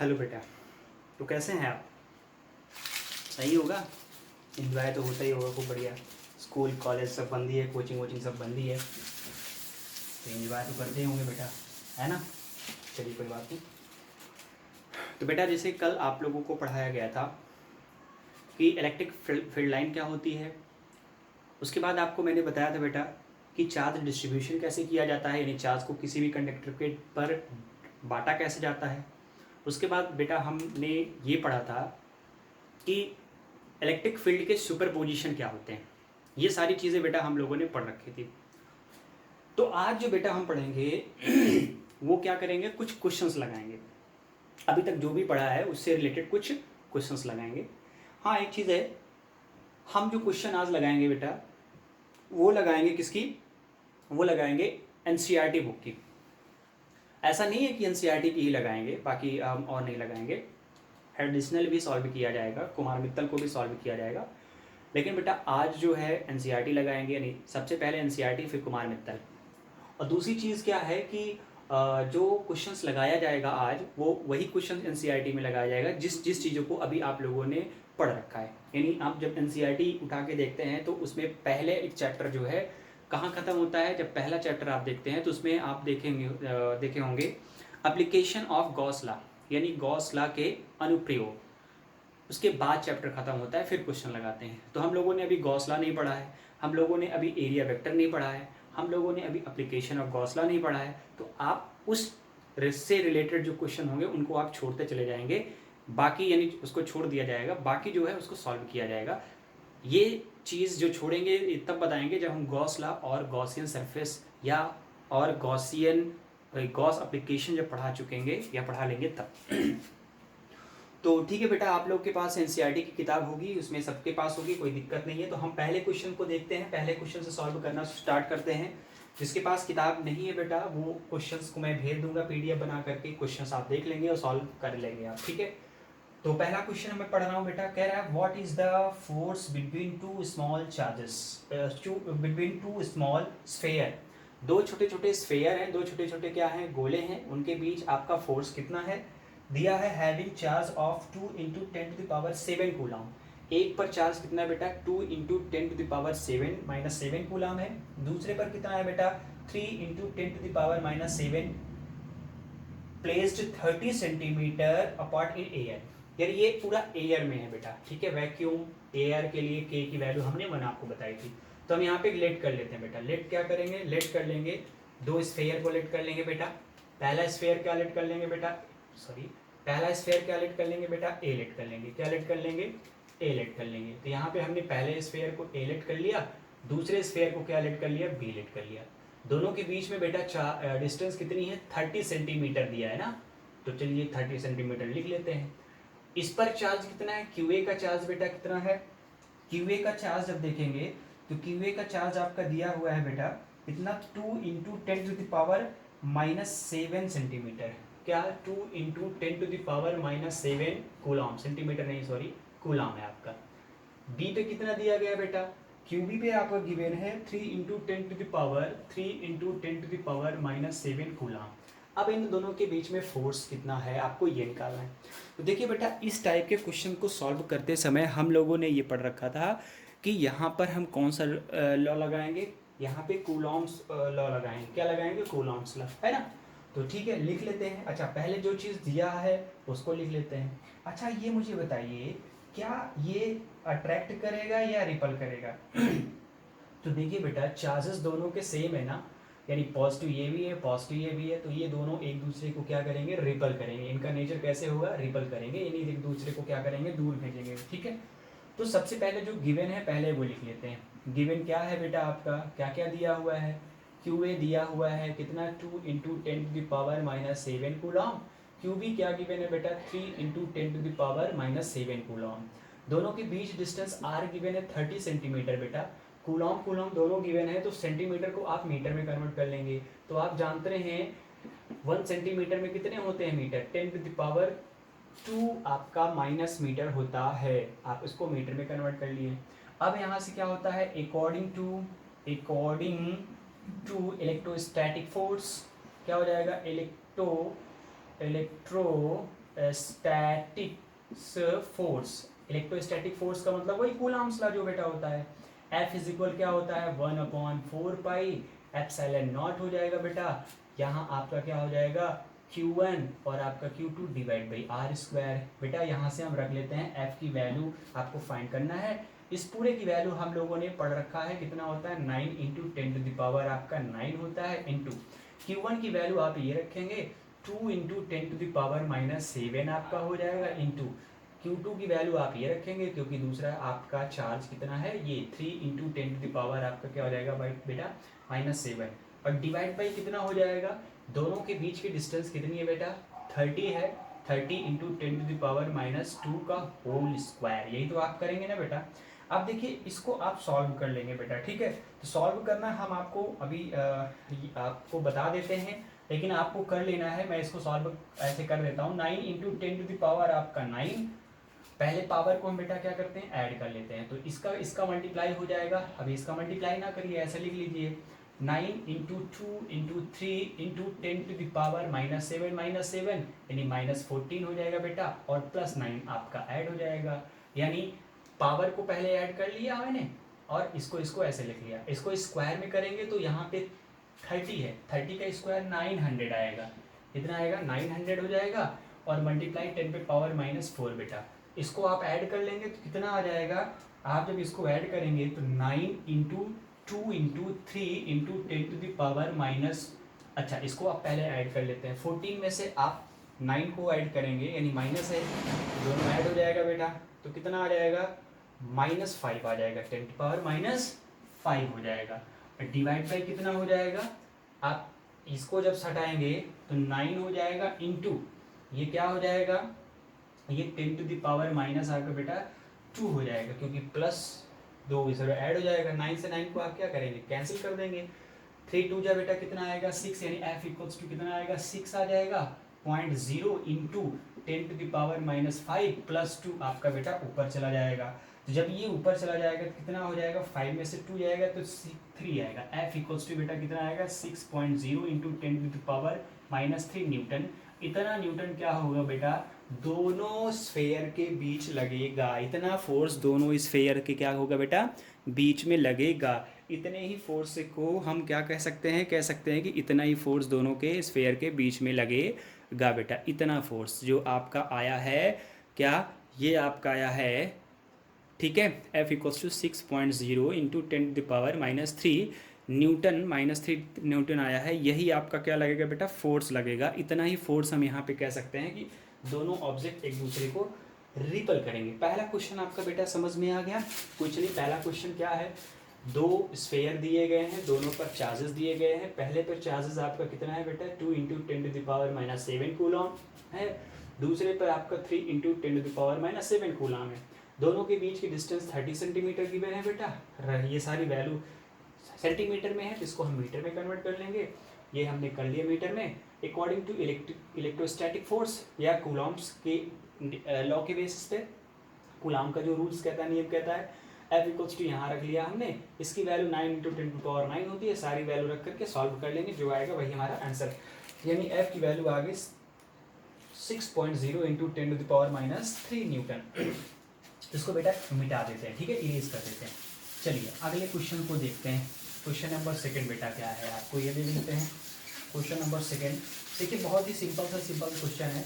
Hello बेटा। तो कैसे हैं आप? सही होगा। एंजॉय तो होता ही होगा खूब बढ़िया। स्कूल कॉलेज सब बंद ही है, कोचिंग वोचिंग सब बंद ही है, तो एंजॉय तो करते ही होंगे बेटा, है ना? चलिए कोई बात नहीं। तो बेटा जैसे कल आप लोगों को पढ़ाया गया था कि इलेक्ट्रिक फील्ड लाइन क्या होती है, उसके बाद आपको मैंने बताया था बेटा कि चार्ज डिस्ट्रीब्यूशन कैसे किया जाता है, यानी चार्ज को किसी भी कंडक्टर के पर बांटा कैसे जाता है। उसके बाद बेटा हमने ये पढ़ा था कि इलेक्ट्रिक फील्ड के सुपरपोजिशन क्या होते हैं। ये सारी चीज़ें बेटा हम लोगों ने पढ़ रखी थी। तो आज जो बेटा हम पढ़ेंगे वो क्या करेंगे, कुछ क्वेश्चंस लगाएंगे। अभी तक जो भी पढ़ा है उससे रिलेटेड कुछ क्वेश्चंस लगाएंगे। हाँ एक चीज़ है, हम जो क्वेश्चन आज लगाएंगे बेटा वो लगाएंगे किसकी, वो लगाएंगे एनसीईआरटी बुक की। ऐसा नहीं है कि एनसीईआरटी की ही लगाएंगे, बाकी हम और नहीं लगाएंगे। एडिशनल भी सॉल्व किया जाएगा, कुमार मित्तल को भी सॉल्व किया जाएगा, लेकिन बेटा आज जो है एनसीईआरटी लगाएंगे। नहीं, सबसे पहले एनसीईआरटी फिर कुमार मित्तल। और दूसरी चीज़ क्या है कि जो क्वेश्चंस लगाया जाएगा आज वो वही क्वेश्चन एनसीईआरटी में लगाया जाएगा जिस जिस चीज़ों को अभी आप लोगों ने पढ़ रखा है। यानी आप जब एनसीईआरटी उठा के देखते हैं तो उसमें पहले एक चैप्टर जो है कहाँ ख़त्म होता है। जब पहला चैप्टर आप देखते हैं तो उसमें आप देखे होंगे एप्लीकेशन ऑफ गॉस लॉ, यानी गॉस लॉ के अनुप्रयोग। उसके बाद चैप्टर खत्म होता है, फिर क्वेश्चन लगाते हैं। तो हम लोगों ने अभी गॉस लॉ नहीं पढ़ा है, हम लोगों ने अभी एरिया वेक्टर नहीं पढ़ा है, हम लोगों ने अभी एप्लीकेशन ऑफ गॉस लॉ नहीं पढ़ा है। तो आप उस से रिलेटेड जो क्वेश्चन होंगे उनको आप छोड़ते चले जाएंगे, बाकी यानी उसको छोड़ दिया जाएगा, बाकी जो है उसको सॉल्व किया जाएगा। ये चीज़ जो छोड़ेंगे तब बताएंगे जब हम गॉस लॉ और गॉसियन सरफेस या और गॉसियन गॉस एप्लीकेशन जब पढ़ा चुकेंगे या पढ़ा लेंगे तब। तो ठीक है बेटा, आप लोग के पास एनसीईआरटी की किताब होगी, उसमें सबके पास होगी, कोई दिक्कत नहीं है। तो हम पहले क्वेश्चन को देखते हैं, पहले क्वेश्चन से सॉल्व करना स्टार्ट करते हैं। जिसके पास किताब नहीं है बेटा वो क्वेश्चंस को मैं भेज दूंगा पीडीएफ बना करके, क्वेश्चंस आप देख लेंगे और सॉल्व कर लेंगे आप, ठीक है। तो पहला क्वेश्चन मैं पढ़ रहा हूँ बेटा, कह रहा है what is the force between two small charges, between two small sphere. दो छोटे छोटे स्फेयर हैं, दो छोटे छोटे क्या हैं, गोले हैं, उनके बीच आपका फोर्स कितना है दिया है। Having charge of 2 into 10⁻7 coulomb. एक पर चार्ज कितना है बेटा, 2 इंटू 10⁻7 माइनस 7 कूलम है। दूसरे पर कितना है बेटा, 3 into 10⁻7 placed 30 centimetre apart in air. यार ये पूरा एयर में है बेटा, ठीक है। वैक्यूम एयर के लिए के की वैल्यू हमने मैंने आपको बताई थी। तो हम यहाँ पे लेट कर लेते हैं बेटा। लेट क्या करेंगे, लेट कर लेंगे दो स्फेयर को लेट कर लेंगे बेटा। पहला स्फेयर क्या लेट कर लेंगे बेटा, सॉरी पहला स्फेयर क्या लेट कर लेंगे बेटा, ए लेट कर लेंगे। क्या लेट कर लेंगे, ए लेट कर लेंगे। तो यहाँ पे हमने पहले स्फेयर को ए लेट कर लिया, दूसरे स्फेयर को क्या लेट कर लिया, बी लेट कर लिया। दोनों के बीच में बेटा डिस्टेंस कितनी है, 30 सेंटीमीटर दिया है ना। तो चलिए 30 सेंटीमीटर लिख लेते हैं। इस पर चार्ज कितना है, क्यूए का चार्ज बेटा कितना है। क्यूए का चार्ज जब देखेंगे तो क्यूए का चार्ज आपका दिया हुआ है बेटा इतना, 2 इंटू 10⁻⁻7 सेंटीमीटर। क्या, 2 इंटू 10⁻⁻7 कूलम, सेंटीमीटर नहीं सॉरी कूलम है आपका। बी पे कितना दिया गया बेटा, क्यूबी पे आपका गिवन है 3 इंटू 10⁻7 कूलम। अब इन दोनों के बीच में फोर्स कितना है आपको ये निकालना है। तो देखिए बेटा इस टाइप के क्वेश्चन को सॉल्व करते समय हम लोगों ने ये पढ़ रखा था कि यहाँ पर हम कौन सा लॉ लगाएंगे, यहाँ पे कूलॉम्स लॉ लगाएंगे। क्या लगाएंगे, कूलॉम्स लॉ, है ना। तो ठीक है लिख लेते हैं। अच्छा पहले जो चीज़ दिया है उसको लिख लेते हैं। अच्छा ये मुझे बताइए क्या ये अट्रैक्ट करेगा या रिपल करेगा। तो देखिए बेटा चार्जेस दोनों के सेम है ना, यानी पॉजिटिव ये भी है पॉजिटिव ये भी है, तो ये दोनों एक दूसरे को क्या करेंगे, रिपल करेंगे। इनका नेचर कैसे होगा, रिपल करेंगे, यानी एक दूसरे को क्या करेंगे, दूर भेजेंगे, ठीक है। तो सबसे पहले जो गिवन है पहले वो लिख लेते हैं। गिवन क्या है बेटा आपका, क्या क्या दिया हुआ है, क्यूए दिया हुआ है कितना, 2 इंटू 10⁻⁻7 कूलम। क्यूबी क्या गिवन है बेटा, 3 इंटू 10⁻⁻7 कूलम। दोनों के बीच डिस्टेंस आर गिवन है 30 सेंटीमीटर बेटा। कूलम कूलम दोनों गिवन है तो सेंटीमीटर को आप मीटर में कन्वर्ट कर लेंगे। तो आप जानते हैं 1 सेंटीमीटर में कितने होते हैं मीटर, 10⁻2 आपका माइनस मीटर होता है। आप इसको मीटर में कन्वर्ट कर लिए। अब यहाँ से क्या होता है, अकॉर्डिंग टू इलेक्ट्रोस्टैटिक फोर्स क्या हो जाएगा, इलेक्ट्रोस्टैटिक फोर्स। इलेक्ट्रोस्टैटिक फोर्स का मतलब वही कूलम्ब्स लॉ जो बेटा होता है। F इज इक्वल क्या होता है 1/4 पाई एप्सिलॉन नॉट हो जाएगा बेटा। यहाँ आपका क्या हो जाएगा Q1 और आपका Q2 divide by are square. बेटा यहाँ से हम रख लेते हैं F की वैल्यू आपको फाइंड करना है। इस पूरे की वैल्यू हम लोगों ने पढ़ रखा है कितना होता है 9 इंटू 10⁻⁴ आपका 9 होता है इंटू Q1 की वैल्यू आप ये रखेंगे 2 इंटू 10⁻⁻7 आपका हो जाएगा इंटू Q2 की वैल्यू आप ये रखेंगे क्योंकि दूसरा आपका चार्ज कितना है ये 3 इंटू 10⁻⁴ आपका क्या हो जाएगा भाई बेटा -7 और डिवाइड बाई कितना हो जाएगा। दोनों के बीच की डिस्टेंस कितनी है बेटा 30 है। 30 इंटू 10⁻⁻2 का होल स्क्वायर। यही तो आप करेंगे ना बेटा। अब देखिए इसको आप सॉल्व कर लेंगे बेटा, ठीक है। तो सॉल्व करना हम आपको अभी आपको बता देते हैं, लेकिन आपको कर लेना है। मैं इसको सॉल्व ऐसे कर देता हूँ 9 इंटू 10⁻⁴ आपका 9। पहले पावर को हम बेटा क्या करते हैं ऐड कर लेते हैं, तो इसका मल्टीप्लाई हो जाएगा। अभी इसका मल्टीप्लाई ना करिए, ऐसे लिख लीजिए 9 इंटू 2 इंटू 3 इंटू 10⁻⁻7 यानी -14 हो जाएगा बेटा और +9 आपका ऐड हो जाएगा। यानी पावर को पहले ऐड कर लिया मैंने और इसको ऐसे लिख लिया। इसको स्क्वायर में करेंगे तो यहाँ पे 30 है, 30 का स्क्वायर 900 आएगा। कितना आएगा 900 हो जाएगा और मल्टीप्लाई 10⁻⁻4 बेटा। इसको आप ऐड कर लेंगे तो कितना आ जाएगा। आप जब इसको ऐड करेंगे तो 9 इंटू 2 इंटू 3 इंटू 10⁻⁻, अच्छा इसको आप पहले ऐड कर लेते हैं। 14 में से आप 9 को ऐड करेंगे यानी माइनस है, दोनों ऐड हो जाएगा बेटा। तो कितना आ जाएगा -5 आ जाएगा, 10⁻⁻5 हो जाएगा। डिवाइड बाई कितना हो जाएगा, आप इसको जब सटाएंगे तो 9 हो जाएगा इंटू ये क्या हो जाएगा, ये 10⁻⁻ आपका बेटा 2 हो जाएगा क्योंकि +2 इधर ऐड हो जाएगा। 9 से 9 को आप क्या करेंगे कैंसिल कर देंगे। 3 2 जा बेटा कितना आएगा 6 यानी F इक्वल्स टू कितना आएगा 6 आ जाएगा। 0.0 इंटू 10⁻⁵ +2 आपका बेटा ऊपर चला जाएगा। तो जब ये ऊपर चला जाएगा तो कितना हो जाएगा 5 में से 2 जाएगा तो 3 आएगा। F इक्वल्स टू बेटा कितना आएगा 6.0 इंटू 10⁻³ न्यूटन। इतना न्यूटन क्या होगा बेटा दोनों स्फेयर के बीच लगेगा। इतना फोर्स दोनों स्फेयर के क्या होगा बेटा बीच में लगेगा। इतने ही फोर्स को हम क्या कह सकते हैं कि इतना ही फोर्स दोनों के स्फेयर के बीच में लगेगा बेटा। इतना फोर्स जो आपका आया है क्या ये आपका आया है, ठीक है। F equals to 6.0 into 10⁻³ newton -3 newton आया है। यही आपका क्या लगेगा बेटा फोर्स लगेगा। इतना ही फोर्स हम यहाँ पे कह सकते हैं कि दोनों ऑब्जेक्ट एक दूसरे को रिपल करेंगे। पहला क्वेश्चन आपका बेटा समझ में आ गया। कुछ नहीं, पहला क्वेश्चन क्या है, दो स्फेयर दिए गए हैं, दोनों पर चार्जेस दिए गए हैं। पहले पर चार्जेस आपका कितना है बेटा 2 इंटू 10⁻⁻7 कूलम है, दूसरे पर आपका 3 इंटू 10⁻⁻7 कूलम है। दोनों के बीच की डिस्टेंस 30 सेंटीमीटर गिवन है बेटा। ये सारी वैल्यू सेंटीमीटर में है तो इसको हम मीटर में कन्वर्ट कर लेंगे। ये हमने कर लिया मीटर में। अकॉर्डिंग टू इलेक्ट्रोस्टैटिक फोर्स या कूलम्ब्स के लॉ के बेसिस पे, कूलम का जो रूल्स कहता है नियम कहता है F इक्वल्स टू यहाँ रख लिया हमने। इसकी वैल्यू 9 इंटू 10⁻9 होती है। सारी वैल्यू रख करके सॉल्व कर लेंगे, जो आएगा वही हमारा आंसर। यानी F की वैल्यू आ गई 6.0 इंटू 10⁻³ न्यूटन। इसको बेटा मिटा देते हैं, ठीक है, इरेज कर देते हैं। चलिए अगले क्वेश्चन को देखते हैं। क्वेश्चन नंबर 2 बेटा क्या है, आपको ये दे देते हैं। क्वेश्चन नंबर 2 देखिए बहुत ही सिंपल क्वेश्चन है,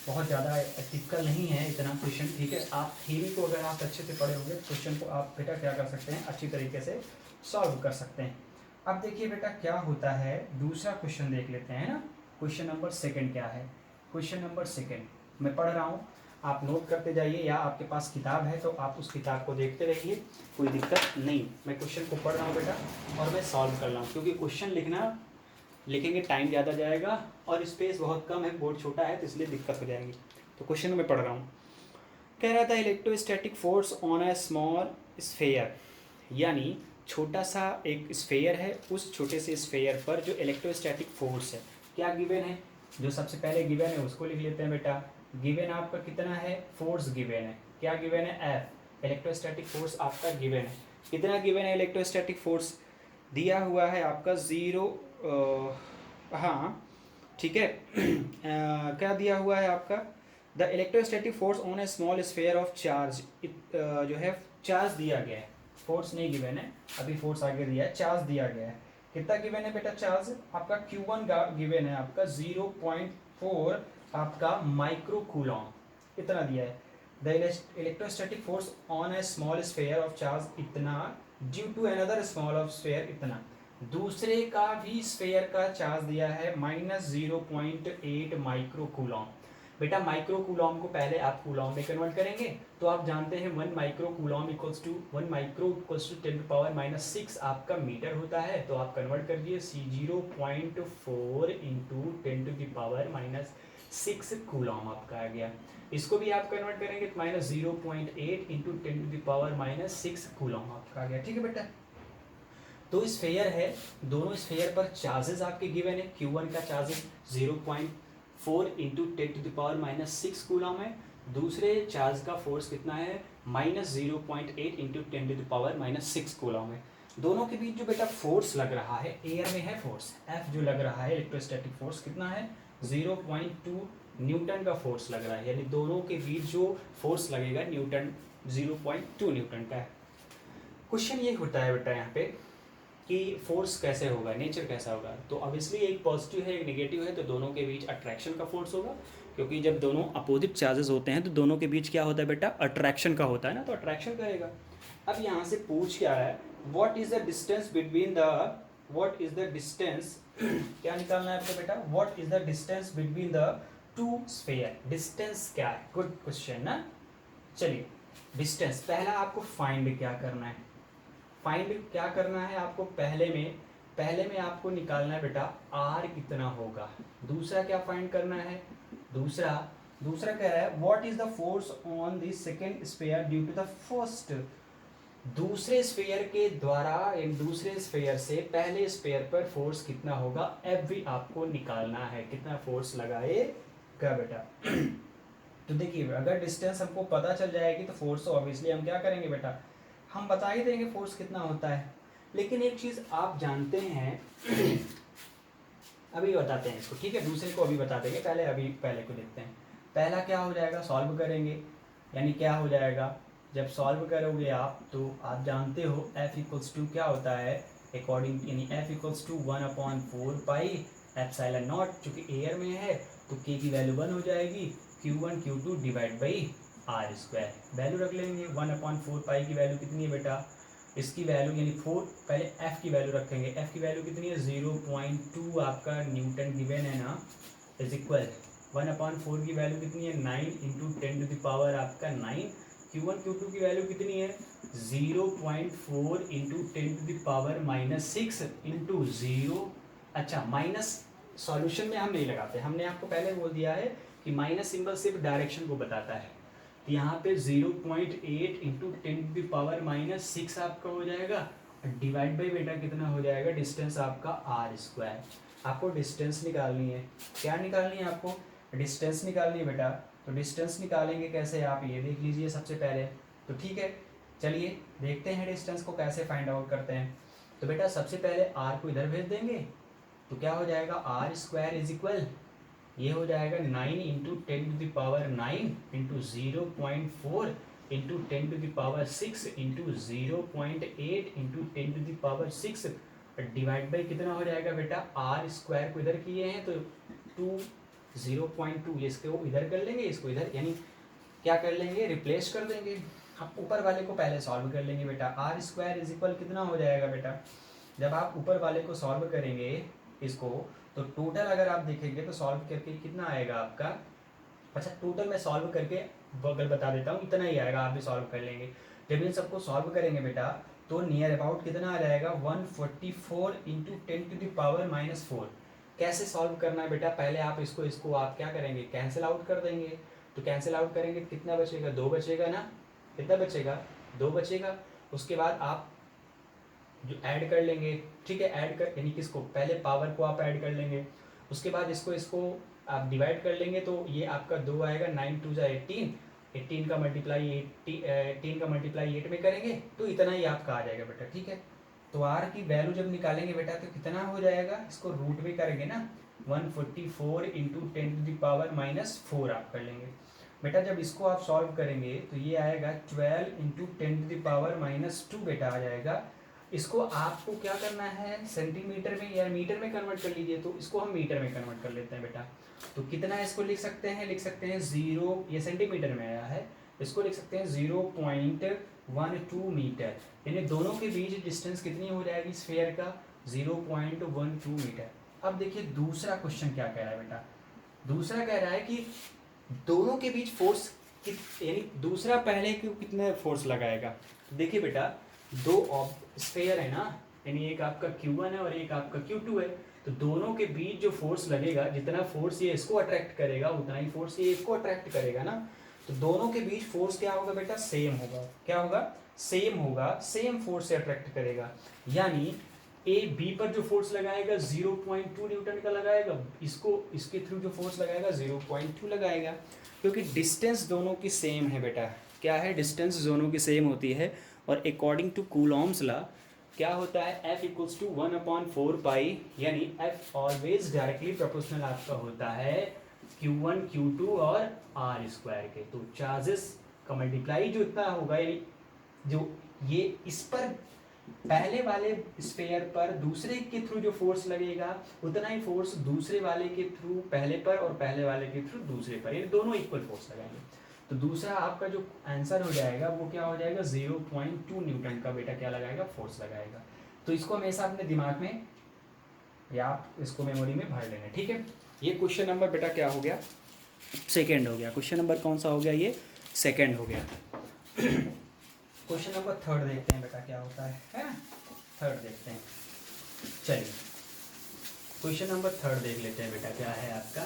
बहुत ज़्यादा टिपिकल नहीं है इतना क्वेश्चन, ठीक है। आप थ्योरी को अगर आप अच्छे से पढ़े होंगे क्वेश्चन को आप बेटा क्या कर सकते हैं अच्छी तरीके से सॉल्व कर सकते हैं। अब देखिए बेटा क्या होता है, दूसरा क्वेश्चन देख लेते हैं ना। क्वेश्चन नंबर 2 क्या है, क्वेश्चन नंबर 2 मैं पढ़ रहा हूँ, आप नोट करते जाइए या आपके पास किताब है तो आप उस किताब को देखते रहिए, कोई दिक्कत नहीं। मैं क्वेश्चन को पढ़ रहा हूँ बेटा और मैं सॉल्व कर रहा हूँ, क्योंकि क्वेश्चन लिखेंगे टाइम ज़्यादा जाएगा और स्पेस बहुत कम है, बोर्ड छोटा है तो इसलिए दिक्कत हो जाएगी। तो क्वेश्चन मैं पढ़ रहा हूँ, कह रहा था electrostatic force on a small sphere, यानी छोटा सा एक स्फेयर है, उस छोटे से स्फेयर पर जो इलेक्ट्रोस्टैटिक फोर्स है क्या गिवन है। जो सबसे पहले गिवन है उसको लिख लेते हैं बेटा। गिवन आपका कितना है, फोर्स गिवन है, क्या गिवन है F, इलेक्ट्रोस्टैटिक फोर्स आपका गिवन है। कितना गिवन है इलेक्ट्रोस्टैटिक फोर्स, दिया हुआ है आपका 0, हाँ ठीक है क्या दिया हुआ है आपका the electrostatic force on a small sphere of charge, जो है चार्ज दिया गया है, फोर्स नहीं गिवन है, अभी फोर्स आगे दिया है, चार्ज दिया गया है। कितना गिवन है बेटा चार्ज? आपका Q1 गिवन है आपका 0.4 आपका माइक्रो कूलॉम, इतना दिया है। The electrostatic force on a small sphere of charge इतना, due to another small of sphere इतना, दूसरे का भी स्फेयर का चार्ज दिया है -0.8 माइक्रो कूलॉम। बेटा माइक्रो कूलॉम को पहले आप कूलॉम में कन्वर्ट करेंगे तो आप जानते हैं 1 micro coulomb equals to 1 micro equals to 10⁻⁻6 आपका मीटर होता है। तो आप कन्वर्ट कर दिए 0.4 इंटू 10⁻⁻6 कूलॉम आपका आ गया। इसको भी आप कन्वर्ट करेंगे तो -0.8 इंटू 10⁻⁻6 कूलॉम आपका आ गया। ठीक है बेटा, तो स्फेयर है, दोनों स्फेयर पर चार्जेस आपके गिवन है। Q1 का चार्जेस 0.4 इंटू 10⁻⁻6 कूलॉम है, दूसरे चार्ज का फोर्स कितना है -0.8 इंटू 10⁻⁻6 कूलॉम है। दोनों के बीच जो बेटा फोर्स लग रहा है, एयर में है फोर्स F जो लग रहा है, इलेक्ट्रोस्टैटिक फोर्स कितना है 0.2 न्यूटन का फोर्स लग रहा है, यानी दोनों के बीच जो फोर्स लगेगा न्यूटन 0.2 न्यूटन का है। क्वेश्चन ये होता है बेटा यहाँ पे कि फोर्स कैसे होगा, नेचर कैसा होगा। तो ऑब्वियसली एक पॉजिटिव है एक नेगेटिव है, तो दोनों के बीच अट्रैक्शन का फोर्स होगा, क्योंकि जब दोनों अपोजिट चार्जेस होते हैं तो दोनों के बीच क्या होता है बेटा, अट्रैक्शन का होता है ना, तो अट्रैक्शन करेगा। अब यहाँ से पूछ क्या है, what is the distance between the, what is the distance क्या निकालना है आपको बेटा, what is the distance between the two sphere. Distance क्या है, गुड क्वेश्चन ना। चलिए डिस्टेंस पहला आपको फाइंड क्या करना है, फाइंड क्या करना है आपको, पहले में आपको निकालना है बेटा R कितना होगा। दूसरा क्या फाइंड करना है, दूसरा कह रहा है what is the force on the second sphere due to the first. दूसरे स्फीयर के द्वारा, दूसरे स्फीयर से पहले स्फीयर पर फोर्स कितना होगा, F भी आपको निकालना है, कितना फोर्स लगाएगा बेटा। तो देखिए अगर डिस्टेंस हमको पता चल जाएगी तो फोर्स तो ऑब्वियसली हम क्या करेंगे बेटा, हम बता ही देंगे फोर्स कितना होता है। लेकिन एक चीज आप जानते हैं अभी बताते हैं इसको, ठीक है, दूसरे को अभी बता देंगे, पहले को देखते हैं। पहला क्या हो जाएगा, सॉल्व करेंगे, यानी क्या हो जाएगा, जब सॉल्व करोगे आप तो आप जानते हो F इक्वल्स टू क्या होता है अकॉर्डिंग, यानी F equals to 1/4 pi epsilon naught, चूँकि एयर में है तो K की वैल्यू 1 हो जाएगी, Q1 Q2 divide by R square, value रख लेंगे 1/4 पाई की वैल्यू कितनी है बेटा, इसकी वैल्यू यानी 4, पहले F की वैल्यू रखेंगे, F की वैल्यू कितनी है 0.2 आपका न्यूटन गिवन है ना, इज इक्वल 1/4 की वैल्यू कितनी है 9 इंटू 10 टू द पावर आपका 9, Q1 Q2 की वैल्यू कितनी है 0.4 into 10 to the power -6 into 0। अच्छा माइनस सॉल्यूशन में हम नहीं लगाते, हमने आपको पहले बोल दिया है कि माइनस सिंबल सिर्फ डायरेक्शन को बताता है। तो यहाँ पे 0.8 इंटू 10 टू द पावर -6 आपका हो जाएगा, डिवाइड बाई बेटा कितना हो जाएगा, डिस्टेंस आपका R स्क्वायर। आपको डिस्टेंस निकालनी है, क्या निकालनी है आपको, डिस्टेंस निकालनी है बेटा। तो डिस्टेंस निकालेंगे कैसे, आप ये देख लीजिए सबसे पहले। तो ठीक है चलिए देखते हैं डिस्टेंस को कैसे फाइंड आउट करते हैं। तो बेटा सबसे पहले R को इधर भेज देंगे तो क्या हो जाएगा, R स्क्वायर इज इक्वल, ये हो जाएगा 9 into 10 to the power 9 into 0.4 into 10 to the power 6 into 0.8 into 10 to the power 6 divide by कितना हो जाएगा बेटा, R स्क्वायर को इधर किए हैं तो 0.2, इसको इधर कर लेंगे, इसको इधर, यानी क्या कर लेंगे, रिप्लेस कर देंगे। हम ऊपर वाले को पहले सॉल्व कर लेंगे बेटा, R स्क्वायर इज इक्वल कितना हो जाएगा बेटा, जब आप ऊपर वाले को सॉल्व करेंगे इसको तो टोटल अगर आप देखेंगे तो सॉल्व करके कितना आएगा आपका, अच्छा टोटल मैं सॉल्व करके बगल बता देता हूँ, इतना ही आएगा, आप भी सॉल्व कर लेंगे। जब इन सबको सॉल्व करेंगे बेटा तो नियर अबाउट कितना आ जाएगा 144 इंटू 10 टू द पावर -4। कैसे सॉल्व करना है बेटा, पहले आप इसको आप क्या करेंगे, कैंसिल आउट कर देंगे। तो कैंसिल आउट करेंगे तो कितना बचेगा, 2 बचेगा ना, कितना बचेगा 2 बचेगा। उसके बाद आप जो ऐड कर लेंगे, ठीक है, ऐड कर यानी किसको, पहले पावर को आप ऐड कर लेंगे, उसके बाद इसको आप डिवाइड कर लेंगे तो ये आपका 2 आएगा, 9 2 18, 18 का मल्टीप्लाई 18 का मल्टीप्लाई 8 में करेंगे तो इतना ही आपका आ जाएगा बेटा। ठीक है, तो R की वैल्यू जब निकालेंगे बेटा तो कितना हो जाएगा, इसको रूट में करेंगे ना, 144 इंटू 10 टू द पावर -4 आप कर लेंगे। बेटा जब इसको आप सॉल्व करेंगे तो ये आएगा 12 इंटू 10⁻⁻2 बेटा आ जाएगा। इसको आपको क्या करना है, सेंटीमीटर में या मीटर में कन्वर्ट कर लीजिए, तो इसको हम मीटर में कन्वर्ट कर लेते हैं बेटा। तो कितना इसको लिख सकते हैं, लिख सकते हैं 0, ये सेंटीमीटर में आया है, इसको लिख सकते हैं 0.12 मीटर, यानी दोनों के बीच डिस्टेंस कितनी हो जाएगी स्फीयर का, 0.12 मीटर। अब देखिए दूसरा क्वेश्चन क्या कह रहा है बेटा, दूसरा कह रहा है कि दोनों के बीच फोर्स यानी दूसरा पहले को कितने फोर्स लगाएगा। तो देखिए बेटा दो स्फीयर है ना, यानी एक आपका Q1 है और एक आपका Q2 है, तो दोनों के बीच जो फोर्स लगेगा, जितना फोर्स ये इसको अट्रैक्ट करेगा उतना ही फोर्स ये इसको अट्रैक्ट करेगा ना, तो दोनों के बीच फोर्स क्या होगा बेटा, सेम होगा। क्या होगा, सेम होगा, सेम फोर्स से अट्रैक्ट करेगा। यानी ए बी पर जो फोर्स लगाएगा 0.2 न्यूटन का लगाएगा, इसको इसके थ्रू जो फोर्स लगाएगा 0.2 लगाएगा, क्योंकि डिस्टेंस दोनों की सेम है बेटा। क्या है, डिस्टेंस दोनों की सेम होती है। और अकॉर्डिंग टू कूलॉम्स लॉ क्या होता है, F इक्वल्स टू 1/4 पाई, यानी F ऑलवेज डायरेक्टली प्रोपोर्शनल आपका होता है Q1 Q2 और R स्क्वायर के। तो चार्जेस का मल्टीप्लाई जो इतना होगा, यानी जो ये इस पर पहले वाले स्फीयर पर दूसरे के थ्रू जो फोर्स लगेगा उतना ही फोर्स दूसरे वाले के थ्रू पहले पर और पहले वाले के थ्रू दूसरे पर, यानी दोनों इक्वल फोर्स लगाएंगे। तो दूसरा आपका जो आंसर हो जाएगा वो क्या हो जाएगा, 0.2 न्यूटन का बेटा क्या लगाएगा, फोर्स लगाएगा। तो इसको हमेशा अपने दिमाग में या आप इसको मेमोरी में भर लेना, ठीक है। ये क्वेश्चन नंबर बेटा क्या हो गया, सेकेंड हो गया। क्वेश्चन नंबर कौन सा हो गया, ये सेकेंड हो गया। क्वेश्चन नंबर थर्ड देखते हैं बेटा क्या होता है ना, थर्ड देखते हैं। चलिए क्वेश्चन नंबर थर्ड देख लेते हैं बेटा, क्या है आपका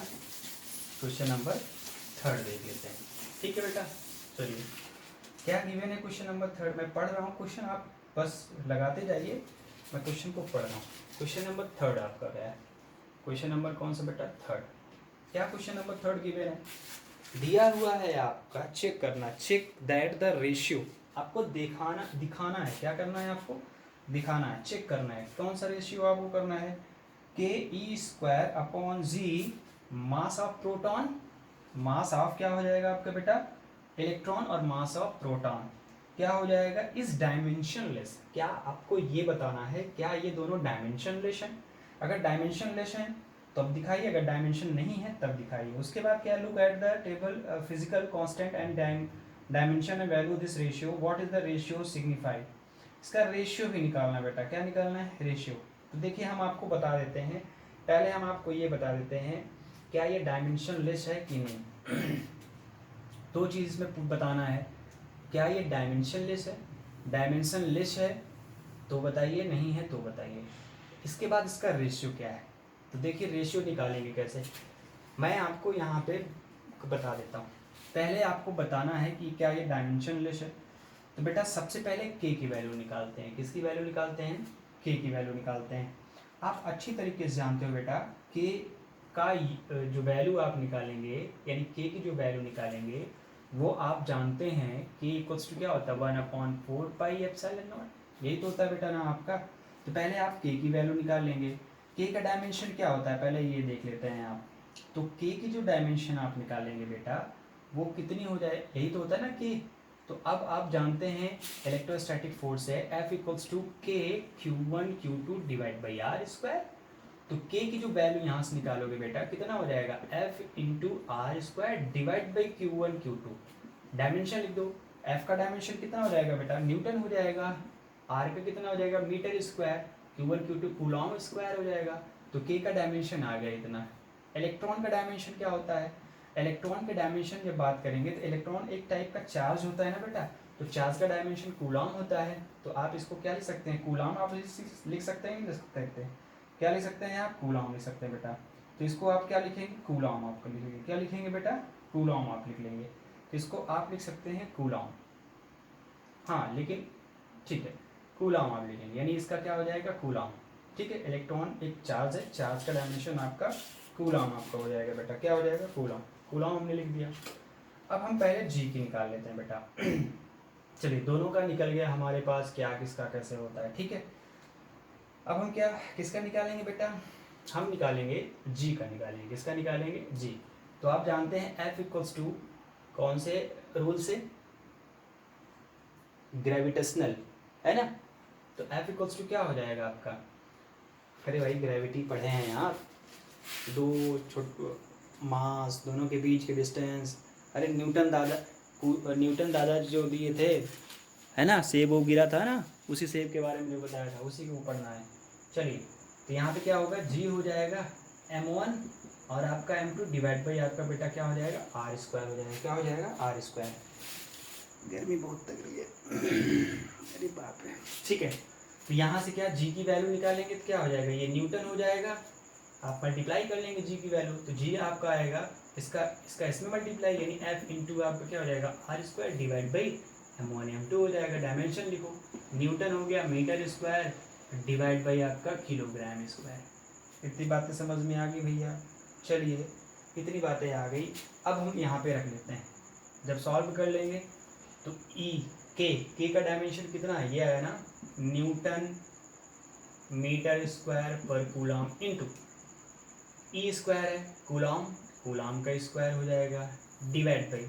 क्वेश्चन नंबर थर्ड देख लेते हैं, ठीक है बेटा। चलिए क्या गिवन है क्वेश्चन नंबर थर्ड, मैं पढ़ रहा हूँ क्वेश्चन, आप बस लगाते जाइए, मैं क्वेश्चन को पढ़ रहा हूँ। क्वेश्चन नंबर थर्ड आपका क्या है, क्वेश्चन नंबर कौन सा बेटा, थर्ड। क्या क्वेश्चन नंबर थर्ड गिवन है, दिया हुआ है आपका, चेक करना, चेक दैट द रेशियो, आपको दिखाना है, क्या करना है आपको, दिखाना है, चेक करना है। कौन सा रेशियो आपको करना है, Ke²/g mass of proton, mass of क्या हो जाएगा आपका बेटा, इलेक्ट्रॉन, और मास ऑफ प्रोटॉन क्या हो जाएगा, इस डायमेंशनलेस। क्या आपको ये बताना है, क्या ये दोनों डायमेंशनलेस हैं, अगर डायमेंशनलेस हैं तब दिखाइए, अगर डायमेंशन नहीं है तब दिखाइए। उसके बाद क्या, look at the table physical constant and dimension and value this ratio, what is the ratio signified. इसका रेशियो भी निकालना बेटा, क्या निकालना है, रेशियो। तो देखिए हम आपको बता देते हैं, पहले हम आपको ये बता देते हैं क्या ये डायमेंशनलेस है कि नहीं। दो चीज़ में बताना है, क्या ये डायमेंशनलेस है, डायमेंशनलेस है तो बताइए, नहीं है तो बताइए। इसके बाद इसका रेशियो क्या है, तो देखिए रेशियो निकालेंगे कैसे, मैं आपको यहाँ पे बता देता हूँ। पहले आपको बताना है कि क्या ये डायमेंशनलेस है, तो बेटा सबसे पहले के की वैल्यू निकालते हैं। किसकी वैल्यू निकालते हैं, के की वैल्यू निकालते हैं। आप अच्छी तरीके से जानते हो बेटा के का जो वैल्यू आप निकालेंगे, यानी के की जो वैल्यू निकालेंगे वो आप जानते हैं कि इक्वल्स टू क्या होता है, 1/4 पाई एप्सिलॉन नॉट, यही तो होता है बेटा ना आपका। तो पहले आप के की वैल्यू निकाल लेंगे। के का डायमेंशन क्या होता है पहले ये देख लेते हैं आप। तो के की जो डायमेंशन आप निकालेंगे बेटा वो कितनी हो जाए, यही तो होता है ना के। तो अब आप जानते हैं इलेक्ट्रोस्टैटिक फोर्स है F इक्वल्स टू के Q1 Q2 divide by are square. तो के की जो वैल्यू यहाँ से निकालोगे बेटा कितना हो जाएगा, F into r square divide by Q1 Q2, dimension लिख दो। F का डायमेंशन कितना हो जाएगा बेटा, न्यूटन हो जाएगा, R का कितना हो जाएगा, metre square, Q1 Q2 Coulomb square हो जाएगा। तो के का डायमेंशन आ गया इतना। इलेक्ट्रॉन का डायमेंशन क्या होता है, इलेक्ट्रॉन के डायमेंशन जब बात करेंगे तो इलेक्ट्रॉन एक टाइप का चार्ज होता है ना बेटा, तो चार्ज का डायमेंशन कूलॉम होता है। तो आप इसको क्या लिख सकते हैं, कूलॉम आप लिख सकते हैं, नहीं लिख सकते, क्या लिख सकते हैं आप, कूलॉम लिख सकते हैं बेटा। तो इसको आप क्या लिखेंगे, कूलॉम आपको लिखेंगे, क्या लिखेंगे बेटा, कूलॉम आप लिख लेंगे। तो इसको आप लिख सकते हैं कूलॉम, हाँ लेकिन ठीक है कूलॉम आप लिखेंगे, यानी इसका क्या हो जाएगा, कूलॉम। ठीक है, इलेक्ट्रॉन एक चार्ज है, चार्ज का डायमेंशन आपका कूलॉम आपका हो जाएगा बेटा, क्या हो जाएगा, कूलॉम। कूलॉम हमने लिख दिया। अब हम पहले जी की निकाल लेते हैं बेटा। चलिए दोनों का निकल गया हमारे पास, क्या किसका कैसे होता है, ठीक है। अब हम क्या किसका निकालेंगे बेटा, हम निकालेंगे जी का निकालेंगे, किसका निकालेंगे, जी। तो आप जानते हैं F इक्वल्स टू कौन से रूल से? ग्रेविटेशनल, है ना। तो F इक्वल्स टू क्या हो जाएगा आपका? अरे भाई ग्रेविटी पढ़े हैं यार, दो छोटे मास दोनों के बीच के डिस्टेंस। अरे न्यूटन दादा जो दिए थे, है ना, सेब वो गिरा था ना, उसी सेब के बारे में जो बताया था उसी को पढ़ना है। चलिए, तो यहाँ पे क्या होगा, जी हो जाएगा m1 और आपका m2 डिवाइड बाई आपका बेटा क्या हो जाएगा, आर स्क्वायर हो जाएगा। क्या हो जाएगा? R square. गर्मी बहुत लग रही है, अरे बाप रे। ठीक है, तो यहाँ से क्या जी की वैल्यू निकालेंगे तो क्या हो जाएगा, ये न्यूटन हो जाएगा। आप मल्टीप्लाई कर लेंगे जी की वैल्यू, तो जी आपका आएगा इसका इसका इसमें मल्टीप्लाई, यानी एफ इंटू आपका क्या हो जाएगा, r square divide by m1 m2 हो जाएगा। डायमेंशन लिखो, न्यूटन हो गया मीटर स्क्वायर डिवाइड बाई आपका किलोग्राम स्क्वायर। इतनी बातें समझ में आ गई भैया? चलिए, इतनी बातें आ गई, अब हम यहाँ पे रख लेते हैं। जब सॉल्व कर लेंगे तो ई के का डायमेंशन कितना है, ये आया ना, न्यूटन मीटर स्क्वायर पर कूलम इंटू ई स्क्वायर है कूलम, कूलम का स्क्वायर हो जाएगा डिवाइड बाई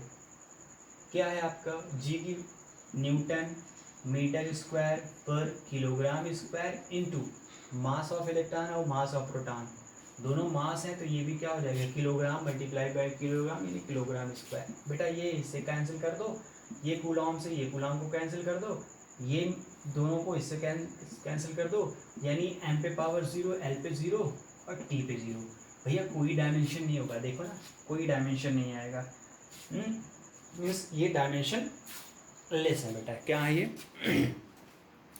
क्या है आपका जी की, न्यूटन मीटर स्क्वायर पर kilogram square into mass of electron और मास ऑफ प्रोटॉन। दोनों मास हैं तो ये भी क्या हो जाएगा, किलोग्राम मल्टीप्लाई बाय किलोग्राम यानी किलोग्राम स्क्वायर। बेटा ये इससे कैंसिल कर दो, ये कूलम से ये कूलम को कैंसिल कर दो, ये दोनों को इससे कैंसिल कर दो, यानी m पे पावर 0, l पे 0 और t पे 0। भैया कोई डायमेंशन नहीं होगा, देखो ना, कोई डायमेंशन नहीं आएगा। मीन्स ये डायमेंशन लेस है बेटा। क्या है ये?